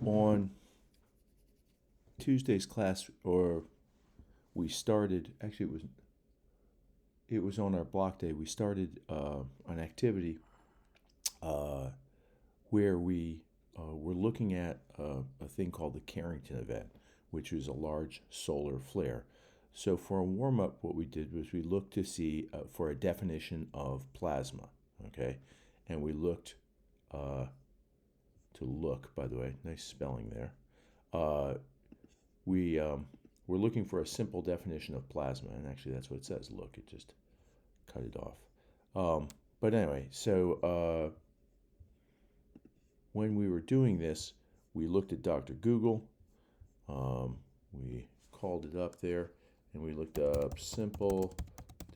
On Tuesday's class, or we started, actually it was on our block day, we started an activity where we were looking at a thing called the Carrington Event, which was a large solar flare. So for a warm-up, what we did was we looked to see for a definition of plasma, okay? And we looked to look, by the way, nice spelling there. We were looking for a simple definition of plasma, and actually that's what it says. Look, it just cut it off. But anyway, so when we were doing this, we looked at Dr. Google. We called it up there, and we looked up simple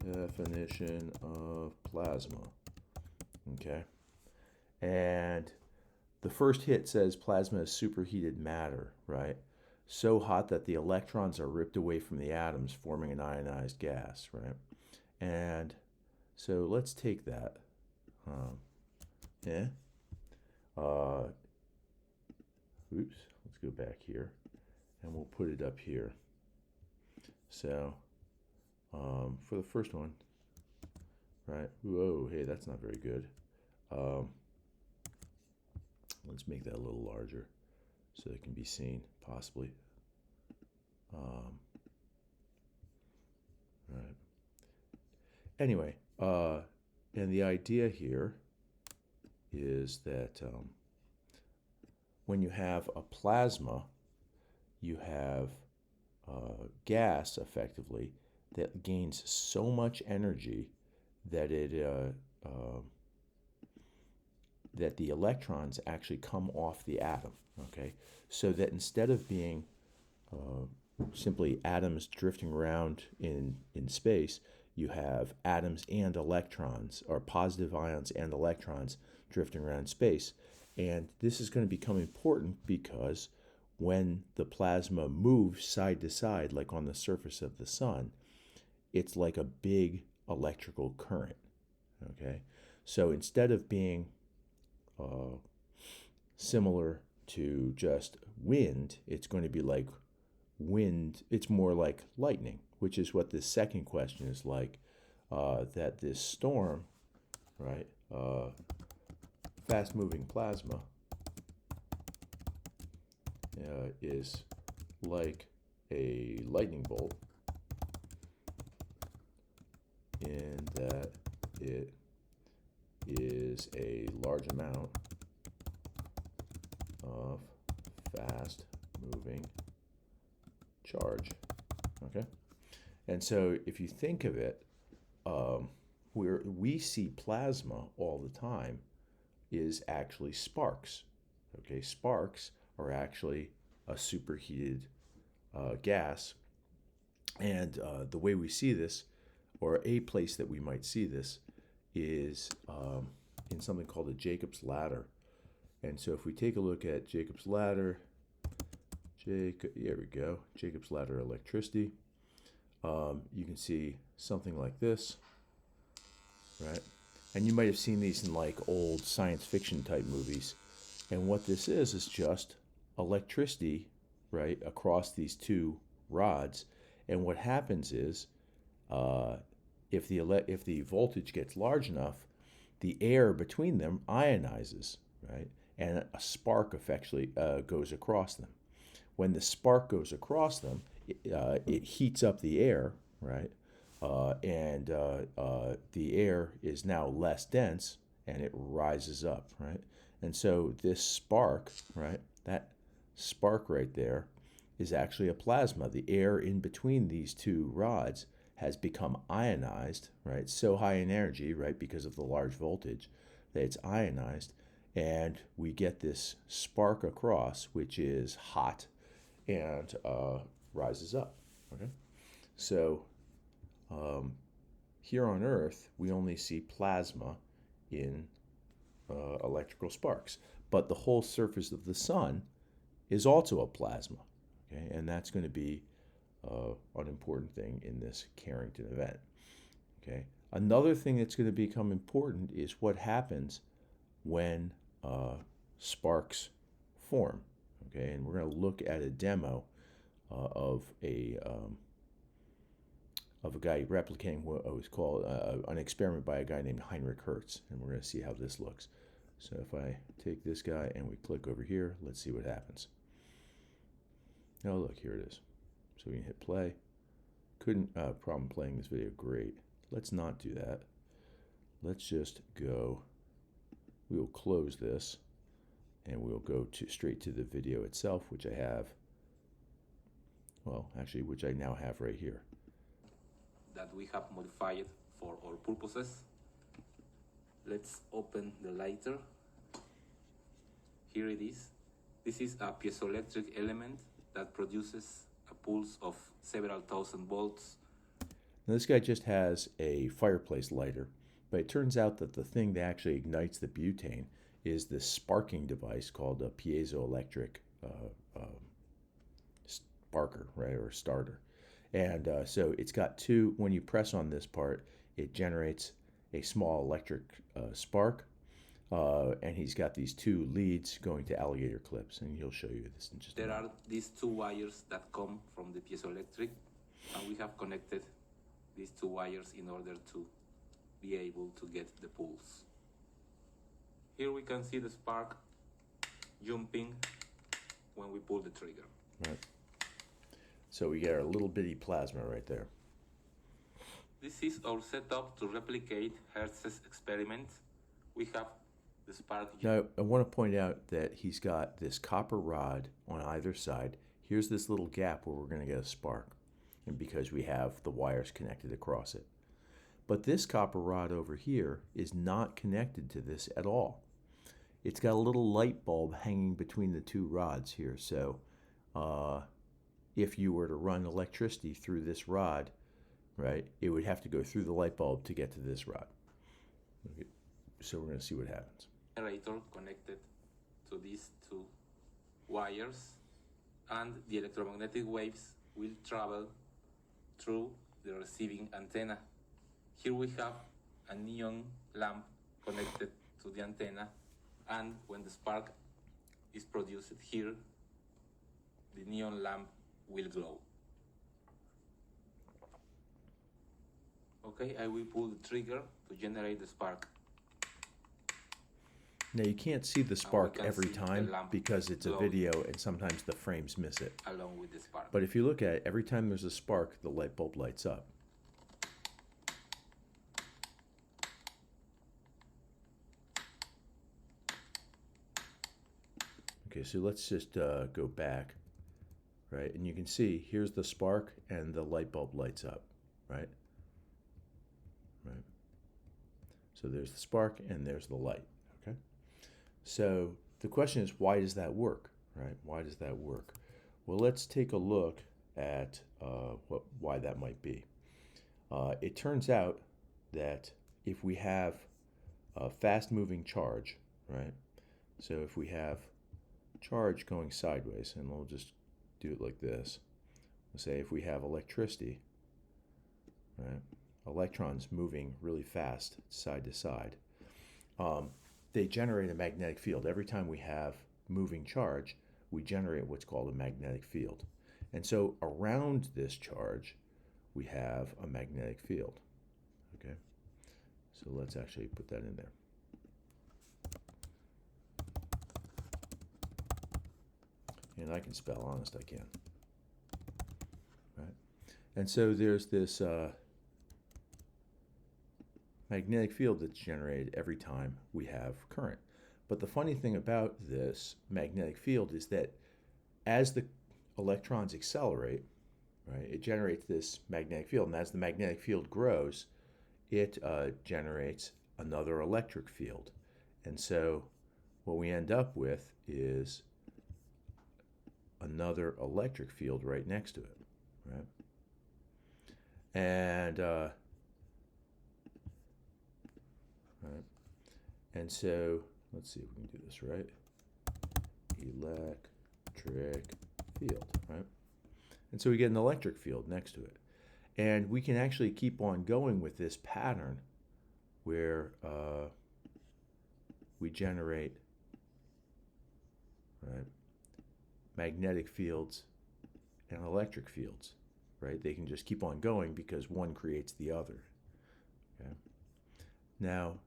definition of plasma. Okay, and the first hit says plasma is superheated matter, right? So hot that the electrons are ripped away from the atoms, forming an ionized gas, right? And so let's take that. Yeah. Oops, let's go back here, and we'll put it up here. So for the first one, right? Whoa, hey, that's not very good. Let's make that a little larger so it can be seen, possibly. Right. Anyway, and the idea here is that when you have a plasma, you have gas, effectively, that gains so much energy that that the electrons actually come off the atom, okay? So that instead of being simply atoms drifting around in space, you have atoms and electrons, or positive ions and electrons, drifting around space. And this is going to become important because when the plasma moves side to side, like on the surface of the sun, it's like a big electrical current, okay? So instead of being similar to just wind, it's going to be like wind, it's more like lightning, which is what this second question is like, that this storm, right, fast-moving plasma is like a lightning bolt in that it is a large amount of fast-moving charge, okay? And so if you think of it, where we see plasma all the time is actually sparks, okay? Sparks are actually a superheated gas, and the way we see this, or a place that we might see this, is in something called a Jacob's ladder. And so if we take a look at Jacob's ladder, here we go, Jacob's ladder electricity, you can see something like this, right? And you might have seen these in like old science fiction type movies. And what this is just electricity, right, across these two rods. And what happens is, if the voltage gets large enough, the air between them ionizes, right? And a spark effectively goes across them. When the spark goes across them, it heats up the air, right? And the air is now less dense, and it rises up, right? And so this spark, right, that spark right there is actually a plasma. The air in between these two rods has become ionized, right? So high in energy, right, because of the large voltage, that it's ionized. And we get this spark across, which is hot and rises up, okay? So here on Earth, we only see plasma in electrical sparks. But the whole surface of the sun is also a plasma, okay? And that's going to be an important thing in this Carrington event, okay? Another thing that's going to become important is what happens when sparks form, okay? And we're going to look at a demo of a guy replicating what was called an experiment by a guy named Heinrich Hertz, and we're going to see how this looks. So if I take this guy and we click over here, let's see what happens. Oh, look, here it is. So we can hit play. Couldn't problem playing this video. Great. Let's not do that. Let's just go. We will close this, and we'll go straight to the video itself, which I have. Well, actually, which I now have right here. That we have modified for our purposes. Let's open the lighter. Here it is. This is a piezoelectric element that produces a pulse of several thousand volts. Now, this guy just has a fireplace lighter, but it turns out that the thing that actually ignites the butane is this sparking device called a piezoelectric sparker, right, or starter. And so it's got two, when you press on this part, it generates a small electric spark. And he's got these two leads going to alligator clips, and he'll show you this in just a minute. There are these two wires that come from the piezoelectric, and we have connected these two wires in order to be able to get the pulse. Here we can see the spark jumping when we pull the trigger. Right. So we get our little bitty plasma right there. This is our setup to replicate Hertz's experiment. We have the spark. Now, I want to point out that he's got this copper rod on either side. Here's this little gap where we're going to get a spark, and because we have the wires connected across it. But this copper rod over here is not connected to this at all. It's got a little light bulb hanging between the two rods here. So if you were to run electricity through this rod, right, it would have to go through the light bulb to get to this rod. Okay. So we're going to see what happens. Generator connected to these two wires, and the electromagnetic waves will travel through the receiving antenna. Here we have a neon lamp connected to the antenna, and when the spark is produced here, the neon lamp will glow. Okay, I will pull the trigger to generate the spark. Now you can't see the spark every time because it's a video and sometimes the frames miss it. Along with the spark. But if you look at it, every time there's a spark, the light bulb lights up. Okay, so let's just go back, right? And you can see here's the spark and the light bulb lights up, right? Right. So there's the spark and there's the light, okay? So the question is, why does that work, right? Why does that work? Well, let's take a look at why that might be. It turns out that if we have a fast-moving charge, right? So if we have charge going sideways, and we'll just do it like this. Let's say if we have electricity, right? Electrons moving really fast side to side. They generate a magnetic field. Every time we have moving charge, we generate what's called a magnetic field. And so around this charge, we have a magnetic field. Okay, so let's actually put that in there. And I can spell, honest I can. Right? And so there's this magnetic field that's generated every time we have current. But the funny thing about this magnetic field is that as the electrons accelerate, right, it generates this magnetic field. And as the magnetic field grows, it generates another electric field. And so what we end up with is another electric field right next to it, right? And right. And so let's see if we can do this right. Electric field, right? And so we get an electric field next to it. And we can actually keep on going with this pattern where we generate, right, magnetic fields and electric fields, right? They can just keep on going because one creates the other. Okay? Now,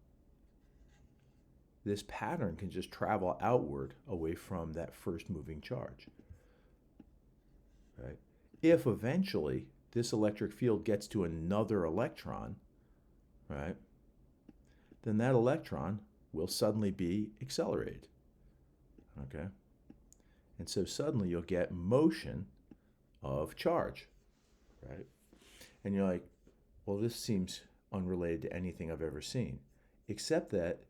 this pattern can just travel outward away from that first moving charge, right? If eventually this electric field gets to another electron, right, then that electron will suddenly be accelerated, okay? And so suddenly you'll get motion of charge, right? And you're like, well, this seems unrelated to anything I've ever seen, except that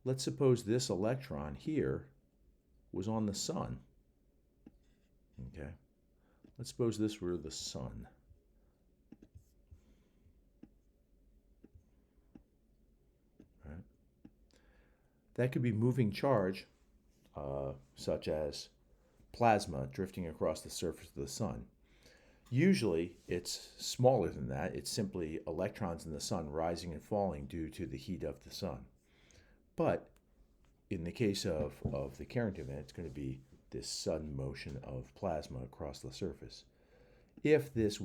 let's suppose this electron here was on the sun, okay? Let's suppose this were the sun. Right? That could be moving charge, such as plasma drifting across the surface of the sun. Usually it's smaller than that. It's simply electrons in the sun rising and falling due to the heat of the sun. But in the case of the Carrington event, it's going to be this sudden motion of plasma across the surface. If this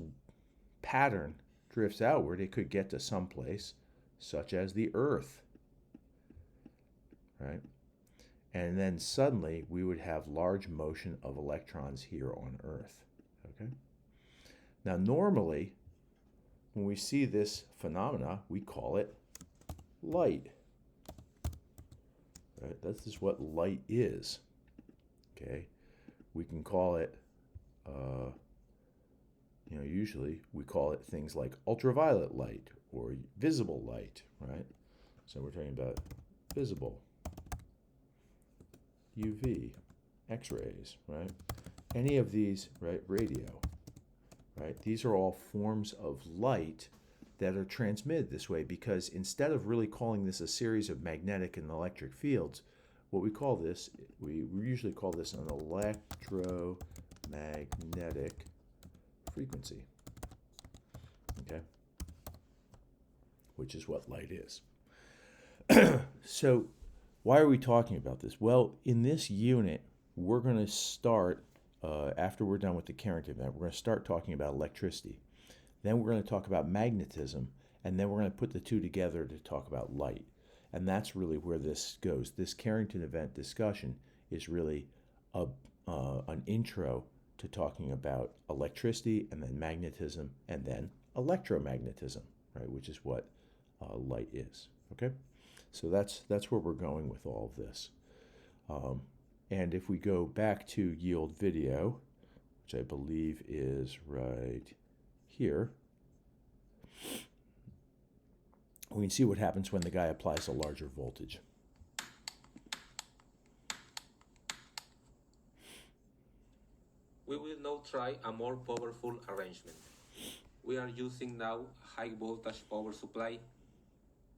pattern drifts outward, it could get to some place, such as the Earth, right? And then suddenly we would have large motion of electrons here on Earth, okay? Now normally, when we see this phenomena, we call it light. Right? This is what light is, okay? We can call it, usually we call it things like ultraviolet light or visible light, right? So we're talking about visible, UV, X-rays, right? Any of these, right? Radio, right? These are all forms of light that are transmitted this way because instead of really calling this a series of magnetic and electric fields, what we call this, we usually call this an electromagnetic frequency, okay? Which is what light is. So why are we talking about this? Well, in this unit, we're going to start, after we're done with the Carrington event, we're going to start talking about electricity. Then we're going to talk about magnetism, and then we're going to put the two together to talk about light. And that's really where this goes. This Carrington event discussion is really an intro to talking about electricity and then magnetism and then electromagnetism, right, which is what light is, okay? So that's where we're going with all of this. And if we go back to yield video, which I believe is right here, we can see what happens when the guy applies a larger voltage. We will now try a more powerful arrangement. We are using now a high voltage power supply.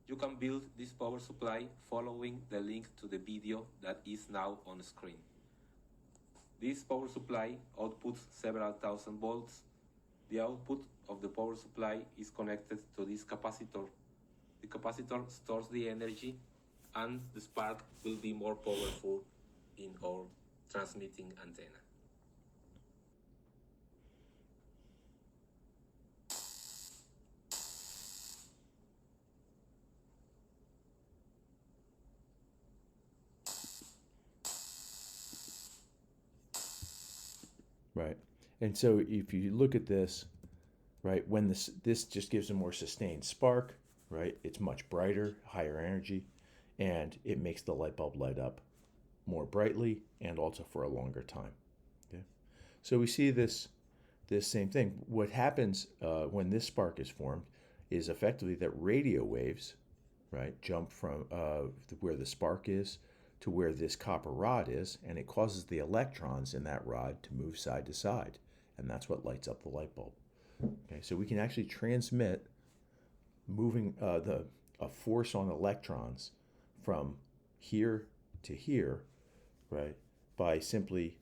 You can build this power supply following the link to the video that is now on screen. This power supply outputs several thousand volts. The output of the power supply is connected to this capacitor. The capacitor stores the energy and the spark will be more powerful in our transmitting antenna. Right. And so if you look at this, right, when this just gives a more sustained spark, right, it's much brighter, higher energy, and it makes the light bulb light up more brightly and also for a longer time. Okay? So we see this same thing. What happens when this spark is formed is effectively that radio waves, right, jump from where the spark is to where this copper rod is, and it causes the electrons in that rod to move side to side, and that's what lights up the light bulb. Okay, so we can actually transmit moving a force on electrons from here to here, right, by simply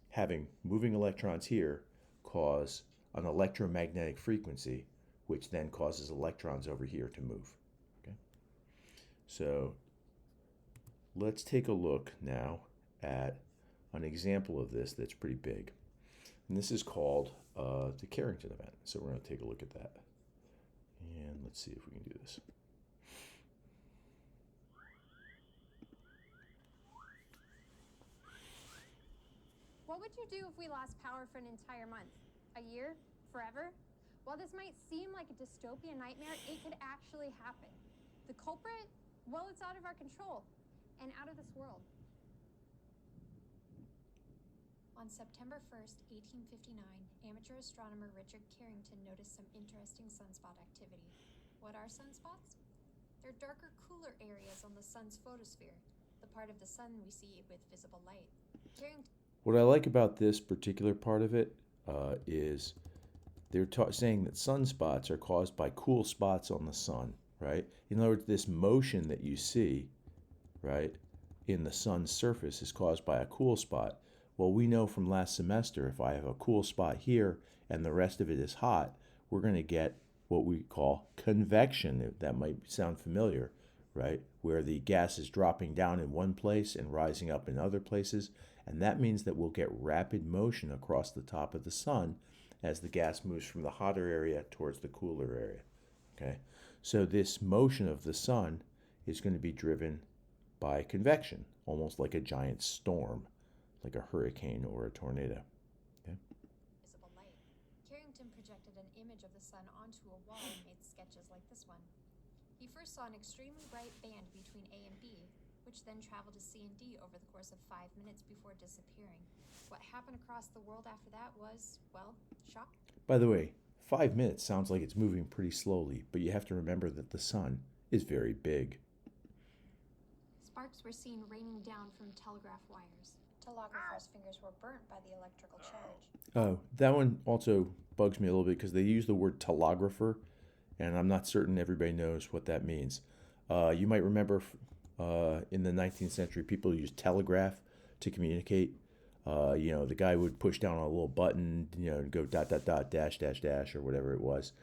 having moving electrons here cause an electromagnetic frequency, which then causes electrons over here to move. Okay, so let's take a look now at an example of this that's pretty big. And this is called the Carrington Event. So we're going to take a look at that. And let's see if we can do this. What would you do if we lost power for an entire month? A year? Forever? While this might seem like a dystopian nightmare, it could actually happen. The culprit? Well, it's out of our control and out of this world. On September 1st, 1859, amateur astronomer Richard Carrington noticed some interesting sunspot activity. What are sunspots? They're darker, cooler areas on the sun's photosphere, the part of the sun we see with visible light. What I like about this particular part of it is they're saying that sunspots are caused by cool spots on the sun, right? In other words, this motion that you see, right, in the sun's surface is caused by a cool spot. Well, we know from last semester, if I have a cool spot here and the rest of it is hot, we're going to get what we call convection. That might sound familiar, right? Where the gas is dropping down in one place and rising up in other places. And that means that we'll get rapid motion across the top of the sun as the gas moves from the hotter area towards the cooler area. Okay? So this motion of the sun is going to be driven by convection, almost like a giant storm, like a hurricane or a tornado. Okay? Visible light. Carrington projected an image of the sun onto a wall and made sketches like this one. He first saw an extremely bright band between A and B, which then traveled to C and D over the course of 5 minutes before disappearing. What happened across the world after that was, well, shock. By the way, 5 minutes sounds like it's moving pretty slowly, but you have to remember that the sun is very big. Sparks were seen raining down from telegraph wires. Telegraphers' fingers were burnt by the electrical charge. Oh, that one also bugs me a little bit because they use the word telegrapher, and I'm not certain everybody knows what that means. You might remember in the 19th century, people used telegraph to communicate. The guy would push down on a little button, and go ... dash, or whatever it was.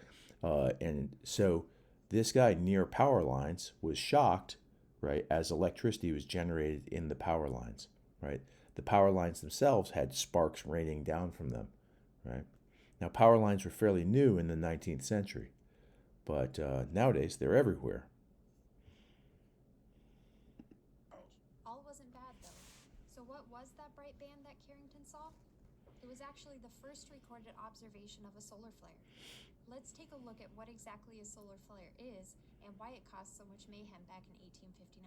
And so this guy near power lines was shocked, right, as electricity was generated in the power lines, right? The power lines themselves had sparks raining down from them, right? Now, power lines were fairly new in the 19th century, but nowadays they're everywhere. All wasn't bad, though. So what was that bright band that Carrington saw? It was actually the first recorded observation of a solar flare. Let's take a look at what exactly a solar flare is and why it caused so much mayhem back in 1859.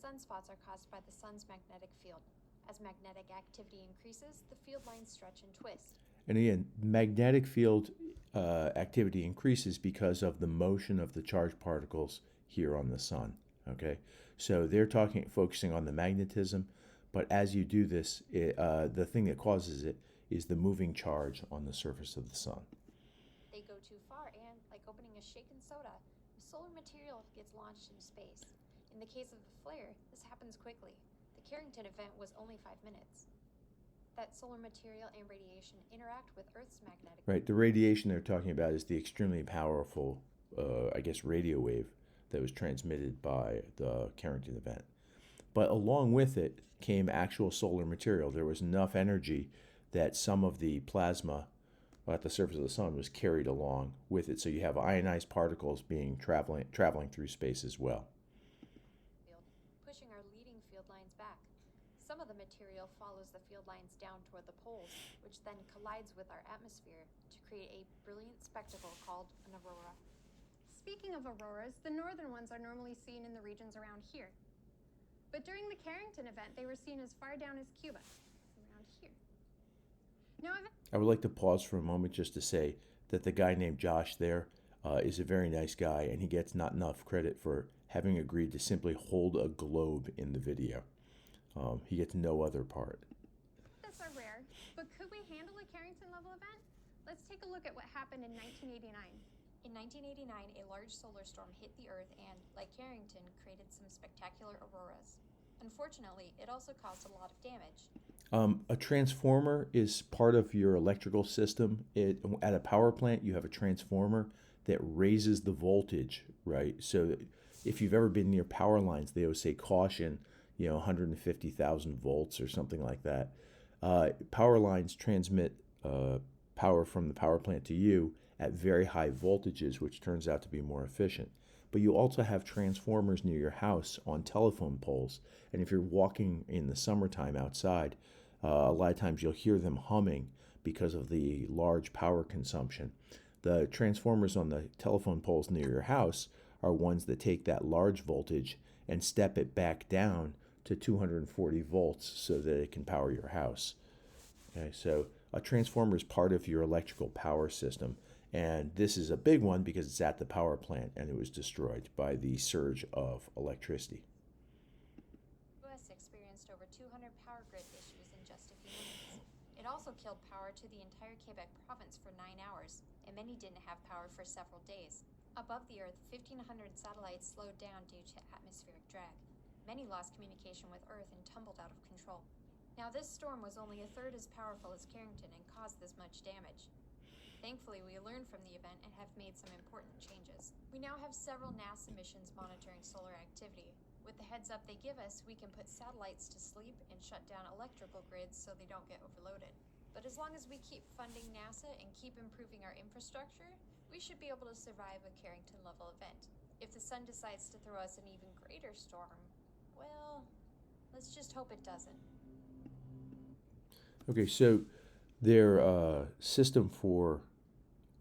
Sunspots are caused by the sun's magnetic field. As magnetic activity increases, the field lines stretch and twist. And again, magnetic field activity increases because of the motion of the charged particles here on the sun. Okay, so they're focusing on the magnetism, but as you do this, the thing that causes it is the moving charge on the surface of the sun. They go too far, and like opening a shaken soda, the solar material gets launched into space. In the case of the flare, this happens quickly. The Carrington event was only 5 minutes. That solar material and radiation interact with Earth's magnetic... Right, the radiation they're talking about is the extremely powerful, radio wave that was transmitted by the Carrington event. But along with it came actual solar material. There was enough energy that some of the plasma at the surface of the sun was carried along with it. So you have ionized particles traveling through space as well. Pushing our leading field lines back. Some of the material follows the field lines down toward the poles, which then collides with our atmosphere to create a brilliant spectacle called an aurora. Speaking of auroras, the northern ones are normally seen in the regions around here. But during the Carrington event, they were seen as far down as Cuba, around here. Now, I would like to pause for a moment just to say that the guy named Josh there is a very nice guy, and he gets not enough credit for having agreed to simply hold a globe in the video. He gets no other part. This are rare, but could we handle a Carrington level event? Let's take a look at what happened in 1989. In 1989, a large solar storm hit the Earth and, like Carrington, created some spectacular auroras. Unfortunately, it also caused a lot of damage. A transformer is part of your electrical system. At a power plant, you have a transformer that raises the voltage, right? So if you've ever been near power lines, they always say caution, 150,000 volts or something like that. Power lines transmit power from the power plant to you at very high voltages, which turns out to be more efficient. But you also have transformers near your house on telephone poles. And if you're walking in the summertime outside, a lot of times you'll hear them humming because of the large power consumption. The transformers on the telephone poles near your house are ones that take that large voltage and step it back down to 240 volts so that it can power your house. Okay, so a transformer is part of your electrical power system. And this is a big one because it's at the power plant and it was destroyed by the surge of electricity. US experienced over 200 power grid issues in just a few minutes. It also killed power to the entire Quebec province for 9 hours, and many didn't have power for several days. Above the Earth, 1,500 satellites slowed down due to atmospheric drag. Many lost communication with Earth and tumbled out of control. Now, this storm was only a third as powerful as Carrington and caused this much damage. Thankfully, we learned from the event and have made some important changes. We now have several NASA missions monitoring solar activity. With the heads up they give us, we can put satellites to sleep and shut down electrical grids so they don't get overloaded. But as long as we keep funding NASA and keep improving our infrastructure, we should be able to survive a Carrington-level event. If the sun decides to throw us an even greater storm, well, let's just hope it doesn't. Okay, so their system for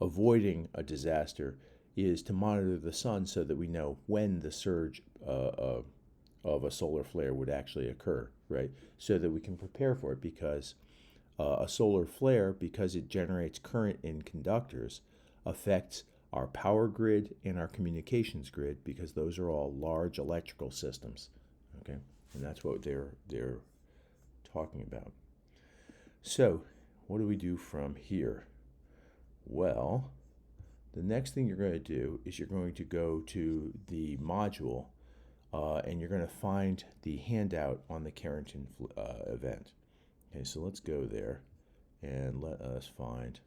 avoiding a disaster is to monitor the sun so that we know when the surge of a solar flare would actually occur, right? So that we can prepare for it, because a solar flare, because it generates current in conductors, affects our power grid and our communications grid, because those are all large electrical systems, okay? And that's what they're talking about. So, what do we do from here? Well, the next thing you're going to do is you're going to go to the module and you're going to find the handout on the Carrington event. Okay, so let's go there and let us find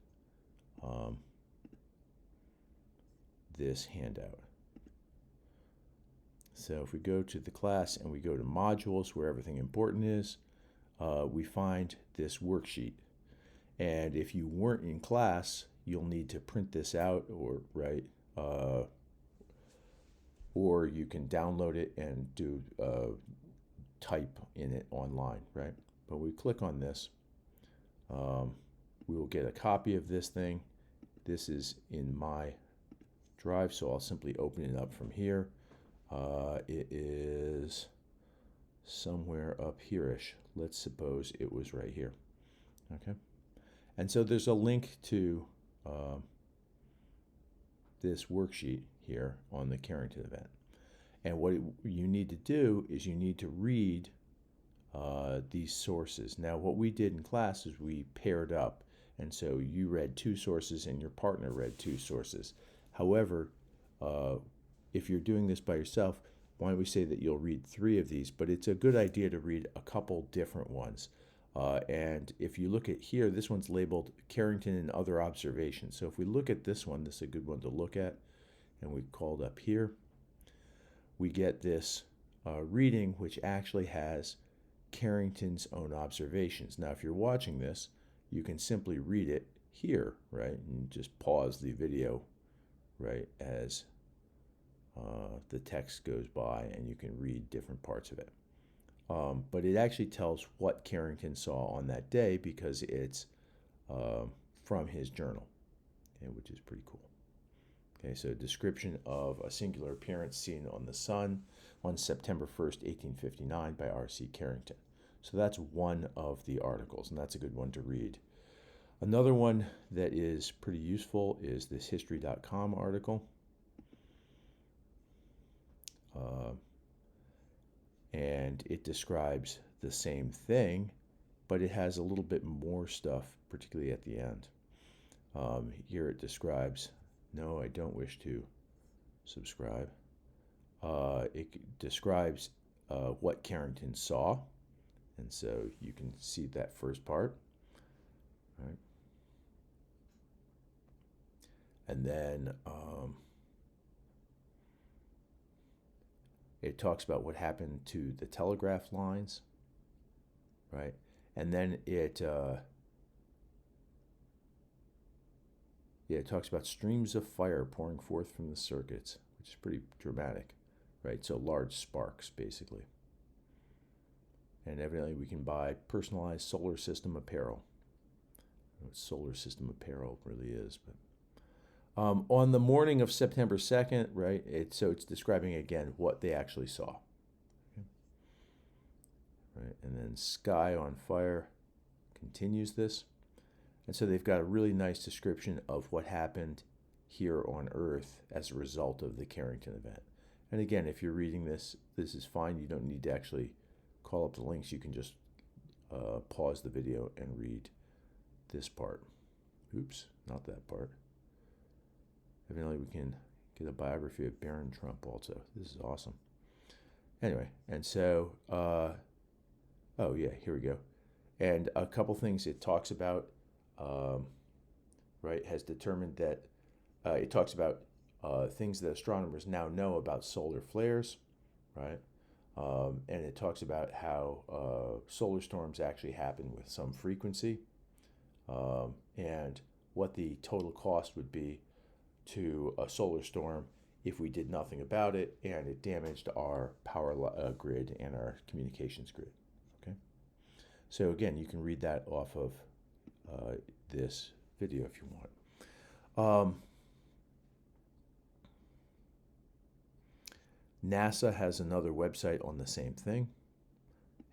this handout. So if we go to the class and we go to modules where everything important is, we find this worksheet. And if you weren't in class, you'll need to print this out, or you can download it and do type in it online, right? But we click on this, we will get a copy of this thing. This is in my drive, so I'll simply open it up from here. It is somewhere up here-ish. Let's suppose it was right here. Okay, and so there's a link to this worksheet here on the Carrington event. And what you need to do is you need to read these sources. Now, what we did in class is we paired up, and so you read 2 sources and your partner read 2 sources. However, if you're doing this by yourself, why don't we say that you'll read 3 of these, but it's a good idea to read a couple different ones. And if you look at here, this one's labeled Carrington and Other Observations. So if we look at this one, this is a good one to look at, and we called up here, we get this reading which actually has Carrington's own observations. Now, if you're watching this, you can simply read it here, right? And just pause the video, right, as the text goes by, and you can read different parts of it. But it actually tells what Carrington saw on that day because it's from his journal, okay, which is pretty cool. Okay, so description of a singular appearance seen on the sun on September 1st, 1859 by R.C. Carrington. So that's one of the articles, and that's a good one to read. Another one that is pretty useful is this history.com article. And it describes the same thing, but it has a little bit more stuff, particularly at the end. Here it describes, no, I don't wish to subscribe. It describes what Carrington saw, and so you can see that first part. Right. And then it talks about what happened to the telegraph lines, right? And then it talks about streams of fire pouring forth from the circuits, which is pretty dramatic, right? So large sparks, basically. And evidently we can buy personalized solar system apparel. I don't know what solar system apparel really is, but on the morning of September 2nd, right? It's describing again what they actually saw. Okay. Right, and then sky on fire continues this. And so they've got a really nice description of what happened here on Earth as a result of the Carrington event. And again, if you're reading this, this is fine. You don't need to actually call up the links. You can just pause the video and read this part. Oops, not that part. Evidently, we can get a biography of Barron Trump also. This is awesome. Anyway, and so, oh yeah, here we go. And a couple things it talks about, right, has determined that it talks about things that astronomers now know about solar flares, right? And it talks about how solar storms actually happen with some frequency, and what the total cost would be to a solar storm if we did nothing about it and it damaged our power grid and our communications grid. Okay, so again, you can read that off of this video if you want. NASA has another website on the same thing,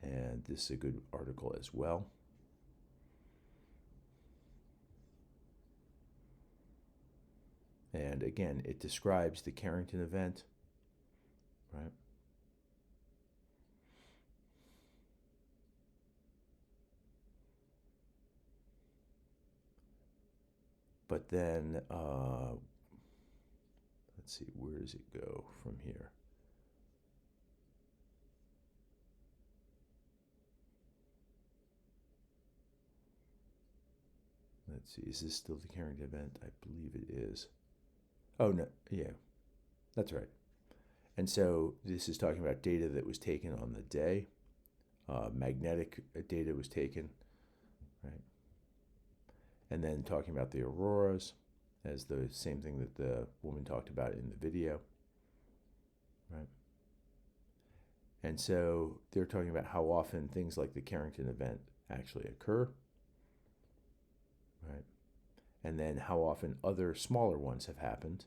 and this is a good article as well. And again, it describes the Carrington event, right? But then, let's see, where does it go from here? Let's see, is this still the Carrington event? I believe it is. Oh, no, yeah, that's right. And so this is talking about data that was taken on the day. Magnetic data was taken, right? And then talking about the auroras as the same thing that the woman talked about in the video, right? And so they're talking about how often things like the Carrington event actually occur, right? And then how often other smaller ones have happened,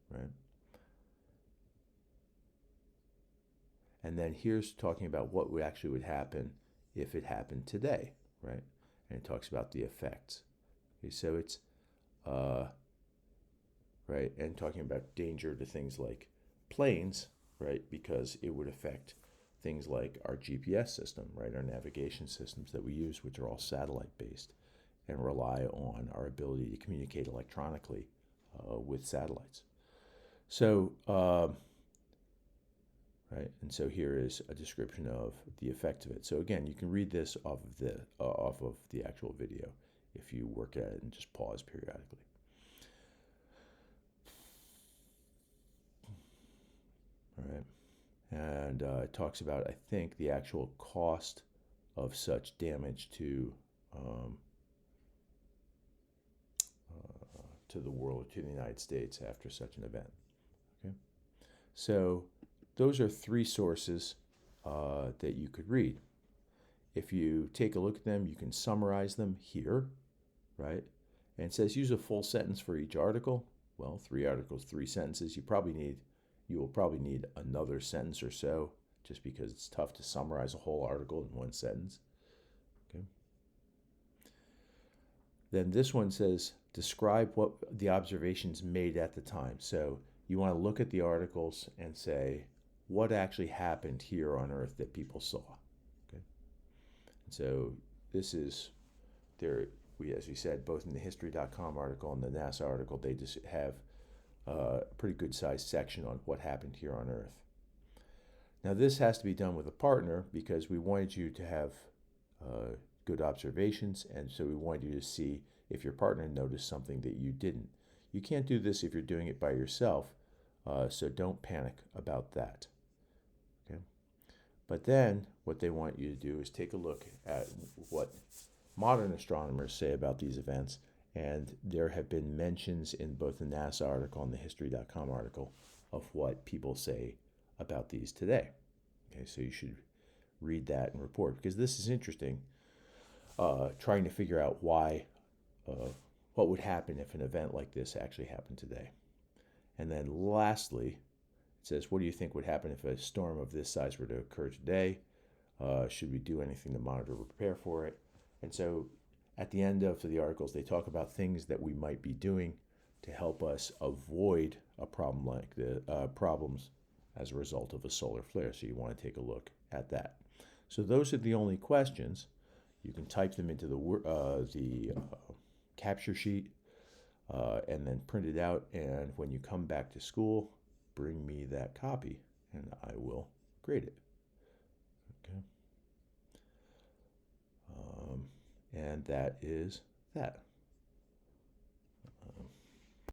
right? And then here's talking about what actually would happen if it happened today, right? And it talks about the effects. Okay, so it's, right, and talking about danger to things like planes, right? Because it would affect things like our GPS system, right? Our navigation systems that we use, which are all satellite based, and rely on our ability to communicate electronically with satellites. So, right, and so here is a description of the effect of it. So again, you can read this off of the actual video if you work at it and just pause periodically. All right, and it talks about, I think, the actual cost of such damage to the world, to the United States after such an event. Okay, so those are three sources that you could read. If you take a look at them, you can summarize them here, right? And it says use a full sentence for each article. Well, 3 articles, 3 sentences. You will probably need another sentence or so, just because it's tough to summarize a whole article in 1 sentence. Okay. Then this one says describe what the observations made at the time. So you want to look at the articles and say what actually happened here on Earth that people saw. Okay. And so this is there. As we said, both in the History.com article and the NASA article, they just have a pretty good sized section on what happened here on Earth. Now this has to be done with a partner because we wanted you to have good observations, and so we wanted you to see if your partner noticed something that you didn't. You can't do this if you're doing it by yourself, so don't panic about that. But then what they want you to do is take a look at what modern astronomers say about these events. And there have been mentions in both the NASA article and the History.com article of what people say about these today. Okay, so you should read that and report, because this is interesting, trying to figure out what would happen if an event like this actually happened today. And then lastly, it says, what do you think would happen if a storm of this size were to occur today? Should we do anything to monitor or prepare for it? And so at the end of the articles, they talk about things that we might be doing to help us avoid a problem like the problems as a result of a solar flare. So you want to take a look at that. So those are the only questions. You can type them into the capture sheet and then print it out. And when you come back to school, bring me that copy and I will grade it. Okay. And that is that.